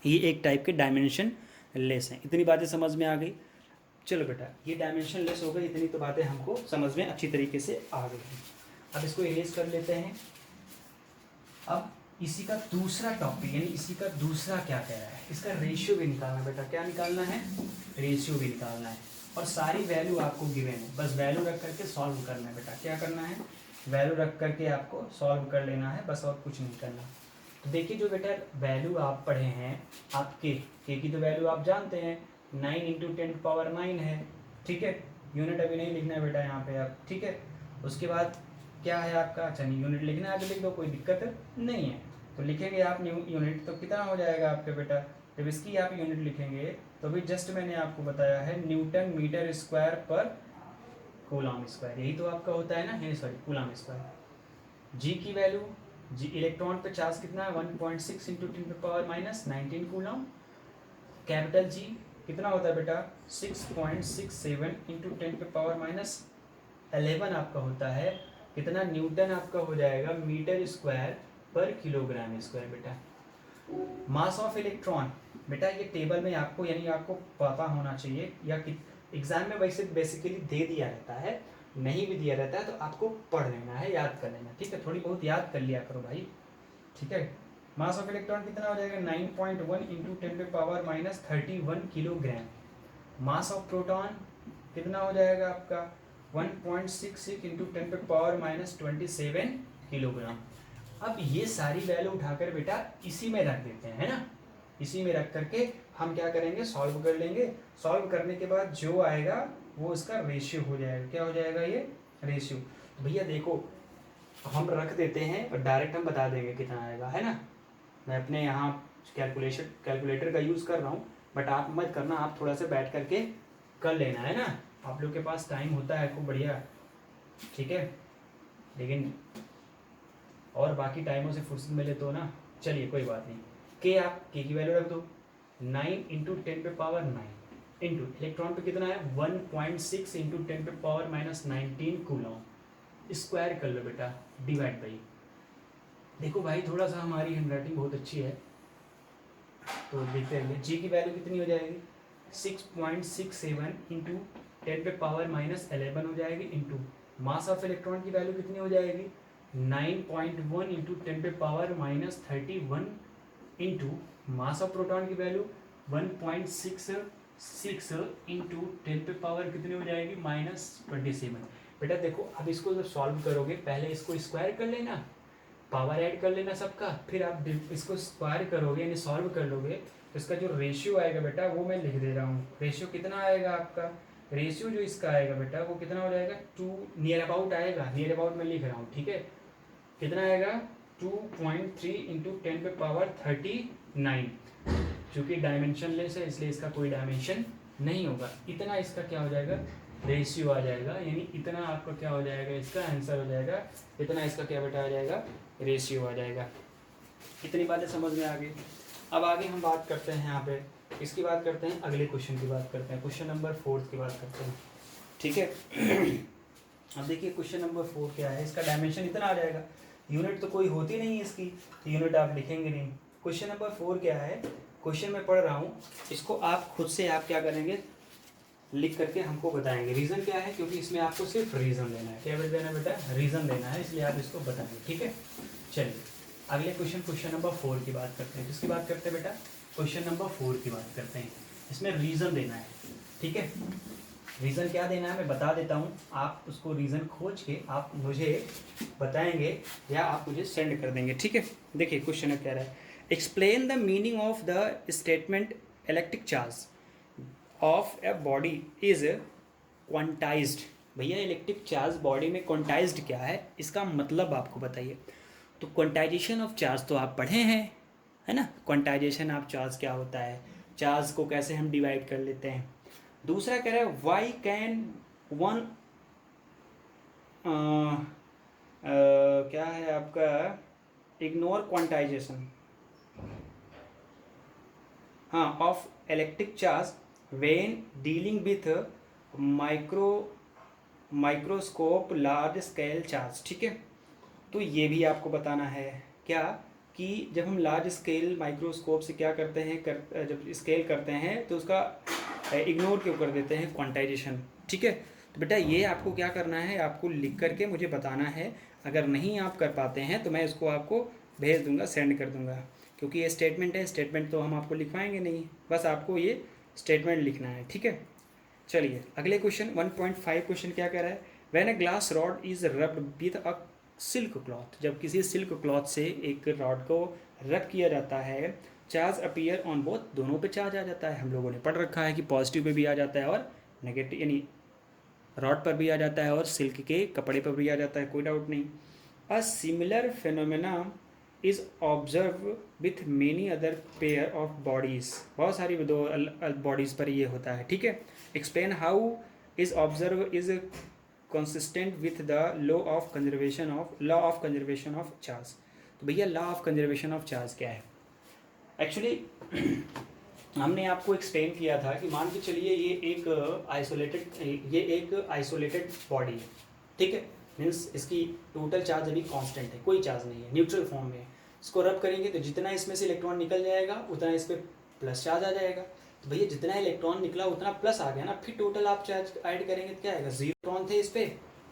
ये एक टाइप के डायमेंशन लेस हैं। इतनी बातें समझ में आ गई? चलो बेटा, ये डायमेंशन लेस हो गई, इतनी तो बातें हमको समझ में अच्छी तरीके से आ गई हैं। अब इसको इरेज कर लेते हैं। अब इसी का दूसरा टॉपिक, यानी इसी का दूसरा क्या कह रहा है, इसका रेशियो भी निकालना है बेटा। क्या निकालना है? रेशियो भी निकालना है। और सारी वैल्यू आपको गिवन है, बस वैल्यू रख करके सॉल्व करना है बेटा। क्या करना है? वैल्यू रख करके आपको सॉल्व कर लेना है, बस और कुछ नहीं करना। तो देखिए, जो बेटा वैल्यू आप पढ़े हैं, आप के की तो वैल्यू आप जानते हैं, 9 इंटू 10⁻9 है। ठीक है, यूनिट अभी नहीं लिखना है बेटा यहाँ पे आप। ठीक है, उसके बाद क्या है आपका, अच्छा नहीं यूनिट लिखना है, आगे लिख दो, कोई दिक्कत नहीं है। तो लिखेंगे आप न्यू यूनिट, तो कितना हो जाएगा आपके बेटा, जब इसकी आप यूनिट लिखेंगे तो भी जस्ट मैंने आपको बताया है न्यूटन मीटर स्क्वायर पर कूलम स्क्वायर, यही तो आपका होता है ना, सॉरी कूलम स्क्वायर। जी की वैल्यू, जी इलेक्ट्रॉन पे चार्ज कितना है, 1.6 इंटू 10⁻⁻19 कूलम। कैपिटल जी कितना होता है बेटा, 6.67 इंटू 10⁻11 आपका होता है। कितना न्यूटन आपका हो जाएगा मीटर स्क्वायर पर किलोग्राम स्क्वायर बेटा। मास ऑफ इलेक्ट्रॉन बेटा, ये टेबल में आपको, यानी आपको पता होना चाहिए, या एग्जाम में वैसे बेसिकली दे दिया रहता है, नहीं भी दिया रहता है तो आपको पढ़ लेना है, याद कर लेना। ठीक है, थोड़ी बहुत याद कर लिया करो भाई। ठीक है, मास ऑफ इलेक्ट्रॉन कितना हो जाएगा, 9.1 into 10⁻31 kilogram. Mass of proton कितना हो जाएगा आपका, 1.66 इंटू 10⁻27 किलोग्राम। अब ये सारी वैल्यू उठाकर बेटा इसी में रख देते हैं, है ना। इसी में रख करके हम क्या करेंगे, सॉल्व कर लेंगे। सॉल्व करने के बाद जो आएगा वो इसका रेशियो हो जाएगा। क्या हो जाएगा ये, रेशियो। तो भैया देखो, हम रख देते हैं और डायरेक्ट हम बता देंगे कितना आएगा, है ना। मैं अपने यहाँ कैलकुलेटर का यूज़ कर रहा हूँ, बट आप मत करना, आप थोड़ा सा बैठ करके कर लेना, है ना। आप लोग के पास टाइम होता है खूब बढ़िया, ठीक है, लेकिन और बाकी टाइमों से फुर्सत मिले तो ना। चलिए कोई बात नहीं, के की वैल्यू रख दो, 9 इंटू 10⁻9 इंटू इलेक्ट्रॉन पे कितना है, 1.6 इंटू 10⁻19 कूलम स्क्वायर कर लो बेटा, डिवाइड बाई। देखो भाई थोड़ा सा हमारी हैंडराइटिंग बहुत अच्छी है तो देखते हैं। जी की वैल्यू कितनी हो जाएगी, 6.67 इंटू 10⁻11 हो जाएगी, इंटू मास ऑफ इलेक्ट्रॉन की वैल्यू कितनी हो जाएगी, 9.1 into 10⁻31 into mass of proton की वैल्यू 1.66 इंटू 10 कितनी हो जाएगी, -27। बेटा देखो, अब इसको जब सॉल्व करोगे पहले इसको स्क्वायर कर लेना, पावर ऐड कर लेना सबका, फिर आप इसको स्क्वायर करोगे यानी सॉल्व कर लोगे तो इसका जो रेशियो आएगा बेटा वो मैं लिख दे रहा हूँ। रेशियो कितना आएगा आपका, रेशियो जो इसका आएगा बेटा वो कितना हो जाएगा, 2 नियर अबाउट आएगा, नियर अबाउट मैं लिख रहा हूँ, ठीक है। कितना आएगा 2.3 इंटू 10⁻39। चूँकि डायमेंशन लेस है इसलिए इसका कोई डायमेंशन नहीं होगा। इतना इसका क्या हो जाएगा, रेशियो आ जाएगा, यानी इतना आपका क्या हो जाएगा, इसका आंसर हो जाएगा, इतना इसका क्या बेटा आ जाएगा, रेशियो आ जाएगा। इतनी बातें समझ में आ गई। अब आगे हम बात करते हैं यहाँ पे, इसकी बात करते हैं, अगले क्वेश्चन की बात करते हैं, क्वेश्चन नंबर 4 की बात करते हैं। ठीक है। अब देखिए क्वेश्चन नंबर 4 क्या है, इसका डायमेंशन इतना आ जाएगा, यूनिट तो कोई होती नहीं है इसकी, तो यूनिट आप लिखेंगे नहीं। क्वेश्चन नंबर 4 क्या है, क्वेश्चन मैं पढ़ रहा हूँ, इसको आप खुद से आप क्या करेंगे, लिख करके हमको बताएंगे। रीज़न क्या है, क्योंकि इसमें आपको सिर्फ रीज़न देना है। क्या देना है बेटा, रीज़न देना है, इसलिए आप इसको बताएंगे। ठीक है, चलिए अगले क्वेश्चन नंबर 4 की बात करते हैं। किसकी बात करते हैं बेटा, क्वेश्चन नंबर 4 की बात करते हैं। इसमें रीज़न देना है। ठीक है, रीज़न क्या देना है मैं बता देता हूँ, आप उसको रीज़न खोज के आप मुझे बताएंगे या आप मुझे सेंड कर देंगे। ठीक है, देखिए क्वेश्चन कह रहा है, explain the meaning of the statement electric charge of a body is quantized. भैया इलेक्ट्रिक चार्ज बॉडी में क्वांटाइज्ड क्या है, इसका मतलब आपको बताइए। तो क्वांटाइजेशन ऑफ चार्ज तो आप पढ़े हैं, है ना, क्वांटाइजेशन ऑफ चार्ज क्या होता है, चार्ज को कैसे हम डिवाइड कर लेते हैं। दूसरा कह रहा है वाई कैन वन क्या है आपका, इग्नोर क्वांटाइजेशन हाँ of electric charge when dealing with microscope large scale charge. ठीक है, तो ये भी आपको बताना है क्या, कि जब हम लार्ज स्केल माइक्रोस्कोप से क्या करते हैं, जब स्केल करते हैं तो उसका इग्नोर क्यों कर देते हैं, क्वांटाइजेशन। ठीक है, तो बेटा ये आपको क्या करना है, आपको लिख करके मुझे बताना है। अगर नहीं आप कर पाते हैं तो मैं इसको आपको भेज दूंगा, सेंड कर दूंगा, क्योंकि ये स्टेटमेंट है, स्टेटमेंट तो हम आपको लिखवाएंगे नहीं, बस आपको ये स्टेटमेंट लिखना है। ठीक है, चलिए अगले क्वेश्चन 1.5 क्वेश्चन क्या कह रहा है, when a glass rod is rubbed with a silk cloth. जब किसी सिल्क क्लॉथ से एक रॉड को रब किया जाता है, चार्ज अपीयर ऑन बोथ, दोनों पे चार्ज आ जाता है। हम लोगों ने पढ़ रखा है कि पॉजिटिव पे भी आ जाता है और नेगेटिव, यानी रॉड पर भी आ जाता है और सिल्क के कपड़े पर भी आ जाता है, कोई डाउट नहीं। A similar phenomena is observe with many other pair of bodies. बहुत सारी दो बॉडीज़ पर ये होता है। ठीक है, explain how is observe is consistent with the law of conservation of charge. तो भैया law of conservation of charge क्या है, एक्चुअली हमने आपको एक्सप्लेन किया था कि मान के चलिए ये एक आइसोलेटेड बॉडी है। ठीक है, मीन्स इसकी टोटल चार्ज अभी कांस्टेंट है, कोई चार्ज नहीं है, न्यूट्रल फॉर्म में है। इसको रब करेंगे तो जितना इसमें से इलेक्ट्रॉन निकल जाएगा उतना इस पर प्लस चार्ज आ जाएगा। तो भैया जितना इलेक्ट्रॉन निकला उतना प्लस आ गया ना, फिर टोटल आप चार्ज ऐड करेंगे तो क्या आएगा, 0 इलेक्ट्रॉन थे इस पर,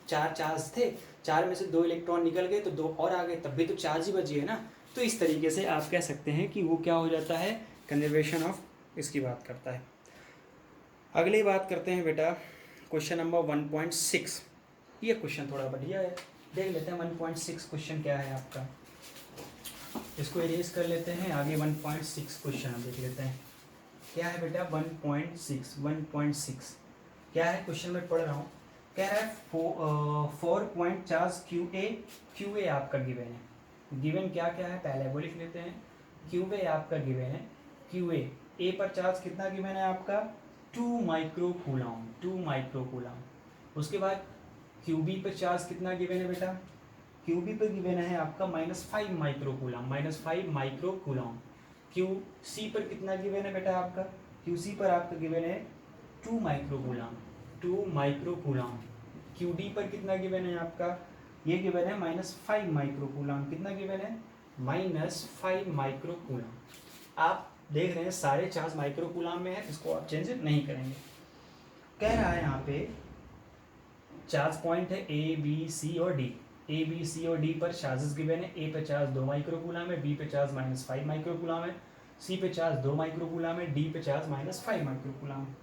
4 चार्ज थे, 4 में से 2 इलेक्ट्रॉन निकल गए तो 2 और आ गए, तब भी तो चार्ज ही बची है ना। तो इस तरीके से आप कह सकते हैं कि वो क्या हो जाता है, कंजर्वेशन ऑफ इसकी बात करता है। अगली बात करते हैं बेटा क्वेश्चन नंबर 1.6। ये क्वेश्चन थोड़ा बढ़िया है, देख लेते हैं 1.6 क्वेश्चन क्या है आपका। इसको इरेज कर लेते हैं, आगे 1.6 क्वेश्चन हम देख लेते हैं क्या है बेटा। 1.6 क्या है, क्वेश्चन में पढ़ रहा हूँ, कह रहा है 4 पॉइंट चार्ज क्यू ए आपका गिवन है। गिवन क्या क्या है पहले वो लिख लेते हैं। क्यू ए आपका गिवन है, क्यू ए पर चार्ज कितना गिवन है आपका, 2 माइक्रोकूलम, 2 माइक्रोकूलम। उसके बाद क्यू बी पर चार्ज कितना गिवन है बेटा, क्यू बी पर गिवन है आपका -5 माइक्रोकूलम, -5 माइक्रोकूलम। क्यू सी पर कितना गिवन है बेटा आपका, क्यू सी पर आपका गिवन है 2 माइक्रोकूलम, 2 माइक्रोकूलम। क्यू डी पर कितना गिवन है आपका, ये गिवन है -5 माइक्रोकूलम। कितना गिवन है, -5 माइक्रोकूलम। आप देख रहे हैं सारे चार्ज माइक्रोकूलम में है, इसको आप चेंज नहीं करेंगे। कह रहा है यहाँ पे चार्ज पॉइंट है ए बी सी और डी। ए बी सी और डी पर चार्जेस गिवन है। ए पे चार्ज 2 माइक्रोकूलम है, बी पे चार्ज -5 माइक्रोकूलम है, सी पे चार्ज 2 माइक्रोकूलम है, डी पे चार्ज -5 माइक्रोकूलम है।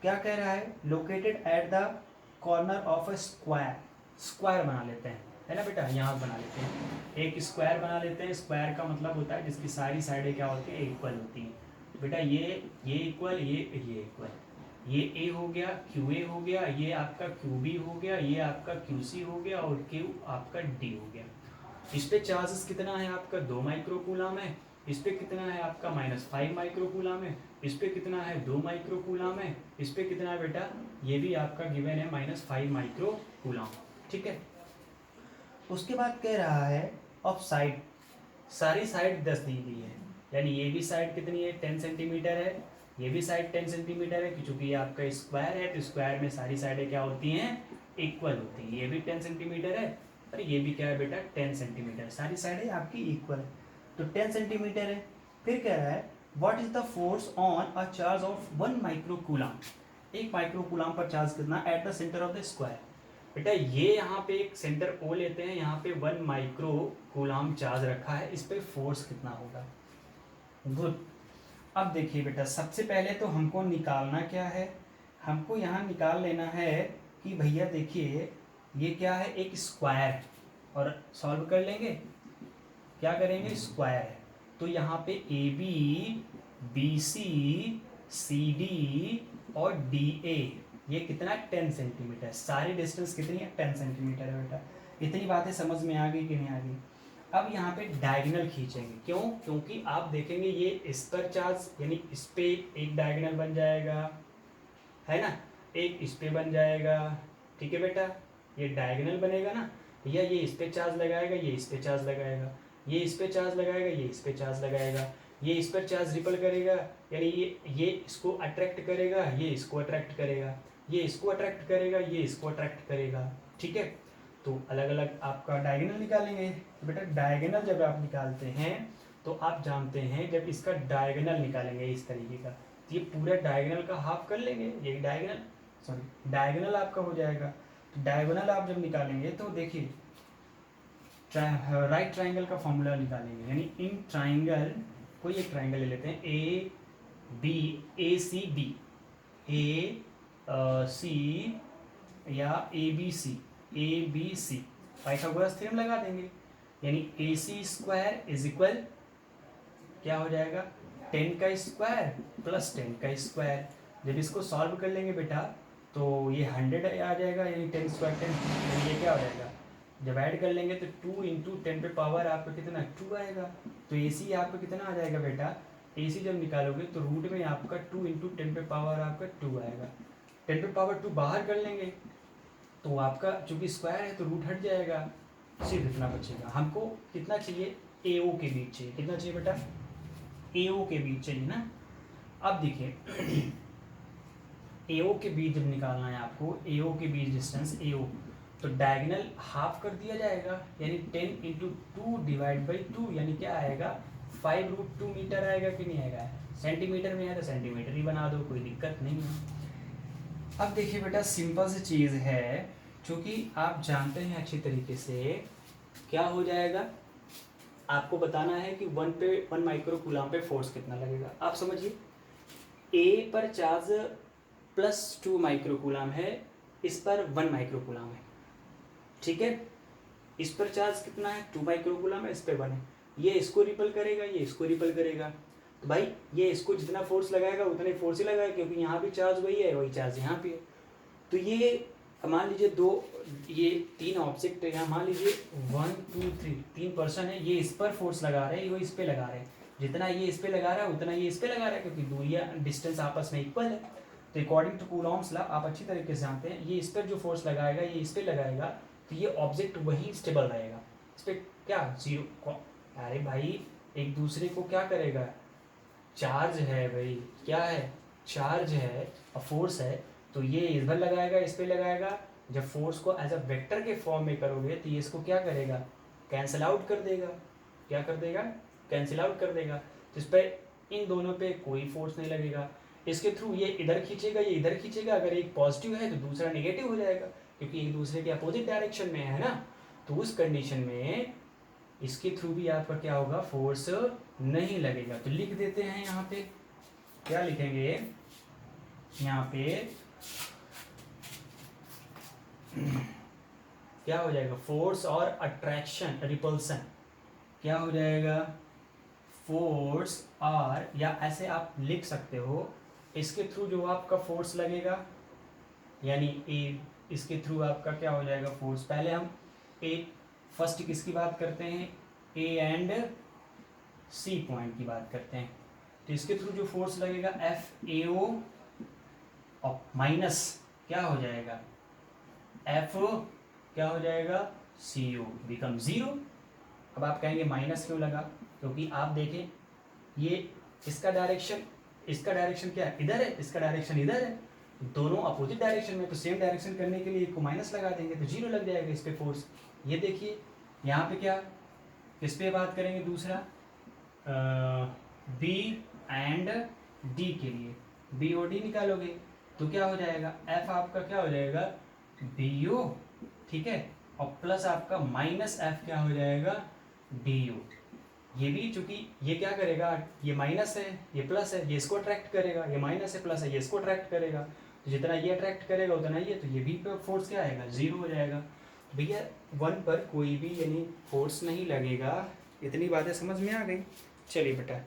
क्या कह रहा है, located at the corner of a square. Square बना लेते हैं, है ना बेटा, यहाँ बना लेते हैं, एक स्क्वायर बना लेते हैं। स्क्वायर का मतलब होता है जिसकी सारी साइडें क्या होती है, इक्वल होती हैं। बेटा ये इक्वल, ये इक्वल, ये ए हो गया, क्यू ए हो गया, ये आपका क्यू बी हो गया, ये आपका क्यू सी हो गया और क्यू आपका डी हो गया। इस पे चार्जेस कितना है आपका 2 माइक्रोकूलम है, इस पे कितना है आपका -5 माइक्रोकूलम है, इस पे कितना है 2 माइक्रोकूलम है, इस पे कितना है बेटा, ये भी आपका गिवन है -5 माइक्रोकूलम। ठीक है। उसके बाद कह रहा है ऑफ साइड, सारी साइड 10 दी गई है, यानी ये भी साइड कितनी है 10 सेंटीमीटर है, ये भी साइड 10 सेंटीमीटर है, क्योंकि ये आपका स्क्वायर है तो स्क्वायर में सारी साइडें क्या होती हैं, इक्वल होती हैं। ये भी 10 सेंटीमीटर है और ये भी क्या है बेटा 10 सेंटीमीटर, सारी साइडें आपकी इक्वल है, तो 10 सेंटीमीटर है। फिर कह रहा है what is the force on a charge of 1 microcoulomb, 1 microcoulomb पर चार्ज कितना at the centre of the square. बेटा ये यहाँ पे एक सेंटर ओ लेते हैं, यहाँ पे 1 माइक्रो कूलाम चार्ज रखा है, इस पे फोर्स कितना होगा। गुड। अब देखिए बेटा सबसे पहले तो हमको निकालना क्या है, हमको यहाँ निकाल लेना है कि भैया देखिए ये क्या है एक स्क्वायर, और सॉल्व कर लेंगे, क्या करेंगे स्क्वायर है, तो यहाँ पे A B, B C, C D और डी ए, ये कितना 10 सेंटीमीटर, सारी डिस्टेंस कितनी है 10 सेंटीमीटर है बेटा। इतनी बातें समझ में आ गई कि नहीं आ गई। अब यहाँ पे डायगोनल खींचेंगे, क्यों, क्योंकि आप देखेंगे ये इस पर चार्ज, यानी इस पे एक डायगोनल बन जाएगा, है ना, एक इस पे बन जाएगा। ठीक है बेटा, ये डायगोनल बनेगा ना, या ये इस पे चार्ज लगाएगा, ये इस पे चार्ज लगाएगा, ये इस पे चार्ज लगाएगा, ये इस पे चार्ज लगाएगा, ये इस पर चार्ज रिपल करेगा, यानी ये इसको अट्रैक्ट करेगा, ये इसको अट्रैक्ट करेगा, ये इसको अट्रैक्ट करेगा, ये इसको अट्रैक्ट करेगा। ठीक है, तो अलग अलग आपका डायगोनल निकालेंगे। तो बेटा डायगोनल जब आप निकालते हैं तो आप जानते हैं जब इसका डायगोनल निकालेंगे इस तरीके का, तो ये पूरा डायगोनल का हाफ कर लेंगे, ये डायगोनल डायगोनल आपका हो जाएगा। तो डायगोनल आप जब निकालेंगे तो देखिए राइट ट्राइंगल का फॉर्मूला निकालेंगे, यानी इन ट्राइंगल, कोई एक ट्राइंगल ले लेते हैं A B, A C D, A C या A B C, Pythagoras theorem लगा देंगे, यानी A C square is equal क्या हो जाएगा 10 का स्क्वायर प्लस 10 का स्क्वायर। जब इसको सॉल्व कर लेंगे बेटा तो ये 100 आ जाएगा, यानी 10 स्क्वायर 10, यानी ये क्या हो जाएगा, जब ऐड कर लेंगे तो 2 इंटू 10 पे पावर आपका कितना 2 आएगा। तो ए सी आपका कितना आ जाएगा बेटा, ए सी जब निकालोगे तो रूट में आपका 2 इंटू 10 पे पावर आपका 2 आएगा, 10 पे पावर 2 बाहर कर लेंगे तो आपका चूंकि स्क्वायर है तो रूट हट जाएगा, सिर्फ इतना बचेगा। हमको कितना चाहिए, ए ओ के बीच चाहिए, कितना चाहिए बेटा, ए ओ के बीच चाहिए ना। अब देखिए ए ओ के बीच जब निकालना है आपको, ए ओ के बीच डिस्टेंस ए ओ, तो डायगोनल हाफ कर दिया जाएगा, यानी 10 इंटू 2 डिवाइड बाई 2, यानी क्या आएगा 5√2 मीटर आएगा कि नहीं आएगा, सेंटीमीटर में है तो सेंटीमीटर ही बना दो, कोई दिक्कत नहीं है। अब देखिए बेटा सिंपल सी चीज़ है, क्योंकि आप जानते हैं अच्छी तरीके से क्या हो जाएगा, आपको बताना है कि 1 माइक्रोकूलम पे फोर्स कितना लगेगा। आप समझिए ए पर चार्ज +2 माइक्रोकूलम है, इस पर 1 माइक्रोकूलम है, ठीक है, इस पर चार्ज कितना है 2 माइक्रोकूलम है, इस पर 1 है, ये इसको रिपल करेगा, ये इसको रिपल करेगा, तो भाई ये इसको जितना फोर्स लगाएगा उतना ही फोर्स ही लगाएगा, क्योंकि यहाँ भी चार्ज वही है, वही चार्ज यहाँ भी है। तो ये मान लीजिए ये 3 ऑब्जेक्ट है, यहाँ मान लीजिए 1 2 3 पर्सन है, ये इस पर फोर्स लगा रहे हैं, वो इस पे लगा रहे हैं, जितना ये इस पे लगा रहा है उतना ये इस पे लगा रहा है, क्योंकि दूरियाँ डिस्टेंस आपस में इक्वल है। तो अकॉर्डिंग टू कूलॉम्स लॉ आप अच्छी तरीके से जानते हैं, ये इस पर जो फोर्स लगाएगा ये इस पे लगाएगा, तो ये ऑब्जेक्ट वही स्टेबल रहेगा, इस पर क्या जीरो, अरे भाई एक दूसरे को क्या करेगा, चार्ज है भाई, क्या है चार्ज है और फोर्स है, तो ये इधर लगाएगा इस पे लगाएगा, जब फोर्स को एज अ वेक्टर के फॉर्म में करोगे तो ये इसको क्या करेगा कैंसिल आउट कर देगा, क्या कर देगा कैंसिल आउट कर देगा, तो इस पर इन दोनों पे कोई फोर्स नहीं लगेगा, इसके थ्रू ये इधर खींचेगा ये इधर खींचेगा, अगर एक पॉजिटिव है तो दूसरा नेगेटिव हो जाएगा, क्योंकि एक दूसरे के अपोजिट डायरेक्शन में है ना। तो उस कंडीशन में इसके थ्रू भी आपका क्या होगा फोर्स नहीं लगेगा। तो लिख देते हैं यहाँ पे, क्या लिखेंगे यहाँ पे क्या हो जाएगा फोर्स और अट्रैक्शन रिपल्सन, क्या हो जाएगा फोर्स और, या ऐसे आप लिख सकते हो इसके थ्रू जो आपका फोर्स लगेगा, यानी ए इसके थ्रू आपका क्या हो जाएगा फोर्स, पहले हम एक फर्स्ट किसकी बात करते हैं, ए एंड सी पॉइंट की बात करते हैं। तो इसके थ्रू जो फोर्स लगेगा एफ ए ओ और माइनस क्या हो जाएगा, एफ क्या हो जाएगा, सी ओ बिकम जीरो। अब आप कहेंगे माइनस क्यों लगा, क्योंकि आप देखें ये इसका डायरेक्शन क्या है, इधर है, इसका डायरेक्शन इधर है, दोनों अपोजिट डायरेक्शन में, तो सेम डायरेक्शन करने के लिए एक को माइनस लगा देंगे तो जीरो लग जाएगा इस पे फोर्स। ये देखिए यहाँ पे क्या, किस पे बात करेंगे, दूसरा बी एंड डी के लिए बी और डी निकालोगे तो क्या हो जाएगा, एफ आपका क्या हो जाएगा, बी ओ, ठीक है, और प्लस आपका माइनस एफ क्या हो जाएगा, डी ओ। ये भी चूंकि ये क्या करेगा, ये माइनस है ये प्लस है, ये इसको अट्रैक्ट करेगा, ये माइनस है प्लस है, ये इसको अट्रैक्ट करेगा, तो जितना ये अट्रैक्ट करेगा उतना ये, तो ये भी फोर्स क्या आएगा, जीरो हो जाएगा। तो भैया वन पर कोई भी यानी फोर्स नहीं लगेगा। इतनी बातें समझ में आ गई। चलिए बेटा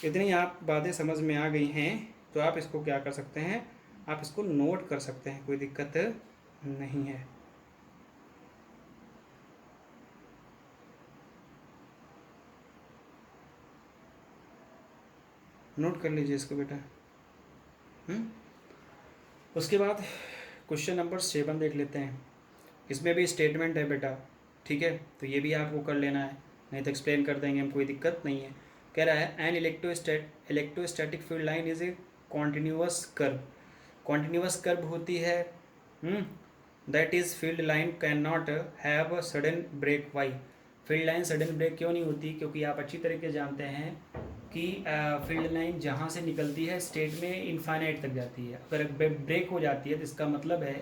इतनी आप बातें समझ में आ गई हैं तो आप इसको क्या कर सकते हैं, आप इसको नोट कर सकते हैं, कोई दिक्कत नहीं है। नोट कर लीजिए इसको बेटा। उसके बाद क्वेश्चन नंबर 7 देख लेते हैं। इसमें भी स्टेटमेंट है बेटा, ठीक है, तो ये भी आपको कर लेना है, नहीं तो एक्सप्लेन कर देंगे हम, कोई दिक्कत नहीं है। कह रहा है an electrostatic field line is a continuous curve. Continuous curve होती है, that is field line cannot have sudden break. Why field line sudden break क्यों नहीं होती, क्योंकि आप अच्छी तरीके जानते हैं कि फील्ड लाइन जहाँ से निकलती है स्टेट में इनफाइनाइट तक जाती है। अगर ब्रेक हो जाती है तो इसका मतलब है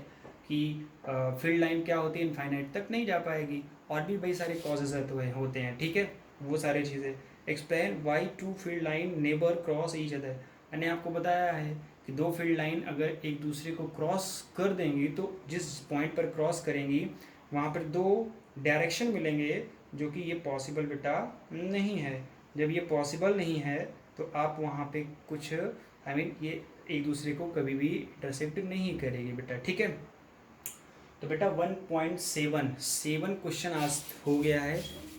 कि फील्ड लाइन क्या होती है, इनफाइनाइट तक नहीं जा पाएगी। और भी कई सारे कॉजेज होते हैं, ठीक है, वो सारी चीज़ें। Explain why two field line neither cross each other. मैंने आपको बताया है कि दो फील्ड लाइन अगर एक दूसरे को क्रॉस कर देंगी तो जिस पॉइंट पर क्रॉस करेंगी वहाँ पर दो डायरेक्शन मिलेंगे, जो कि ये पॉसिबल बेटा नहीं है। जब ये पॉसिबल नहीं है तो आप वहाँ पे कुछ ये एक दूसरे को कभी भी इंटरसेप्ट नहीं करेगी बेटा, ठीक है। तो बेटा 1.7 क्वेश्चन आज हो गया है।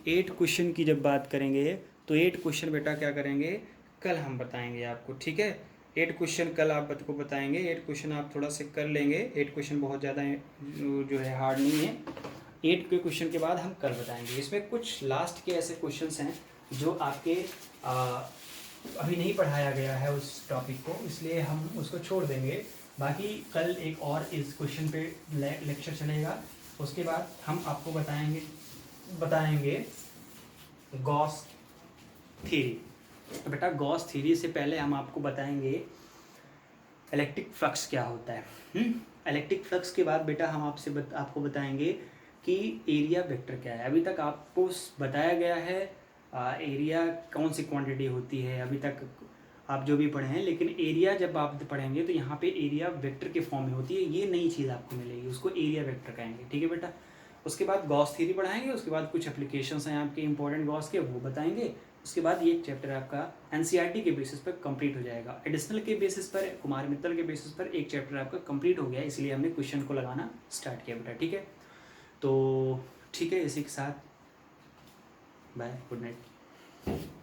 8 क्वेश्चन की जब बात करेंगे तो 8 क्वेश्चन बेटा क्या करेंगे, कल हम बताएंगे आपको, ठीक है। 8 क्वेश्चन कल आपको बताएंगे। 8 क्वेश्चन आप थोड़ा से कर लेंगे, 8 क्वेश्चन बहुत ज़्यादा जो है हार्ड नहीं है। 8 के क्वेश्चन के बाद हम कल बताएंगे। इसमें कुछ लास्ट के ऐसे क्वेश्चंस हैं जो आपके अभी नहीं पढ़ाया गया है उस टॉपिक को, इसलिए हम उसको छोड़ देंगे। बाकी कल एक और इस क्वेश्चन पे लेक्चर चलेगा, उसके बाद हम आपको बताएंगे गॉस थ्योरी। तो बेटा गॉस थ्योरी से पहले हम आपको बताएंगे इलेक्ट्रिक फ्लक्स क्या होता है। इलेक्ट्रिक फ्लक्स के बाद बेटा हम आपको बताएंगे कि एरिया वेक्टर क्या है। अभी तक आपको बताया गया है एरिया कौन सी क्वांटिटी होती है, अभी तक आप जो भी पढ़े हैं, लेकिन एरिया जब आप पढ़ेंगे तो यहाँ पे एरिया वेक्टर के फॉर्म में होती है। ये नई चीज़ आपको मिलेगी, उसको एरिया वेक्टर कहेंगे, ठीक है बेटा। उसके बाद गॉस थ्योरी पढ़ाएंगे, उसके बाद कुछ एप्लीकेशंस हैं आपके इंपॉर्टेंट गॉस के, वो बताएंगे। उसके बाद ये चैप्टर आपका एनसीईआरटी के बेसिस पर कंप्लीट हो जाएगा। एडिशनल के बेसिस पर, कुमार मित्तल के बेसिस पर एक चैप्टर आपका कंप्लीट हो गया, इसलिए हमने क्वेश्चन को लगाना स्टार्ट किया बेटा, ठीक है। तो ठीक है, इसी के साथ बाय, गुड नाइट।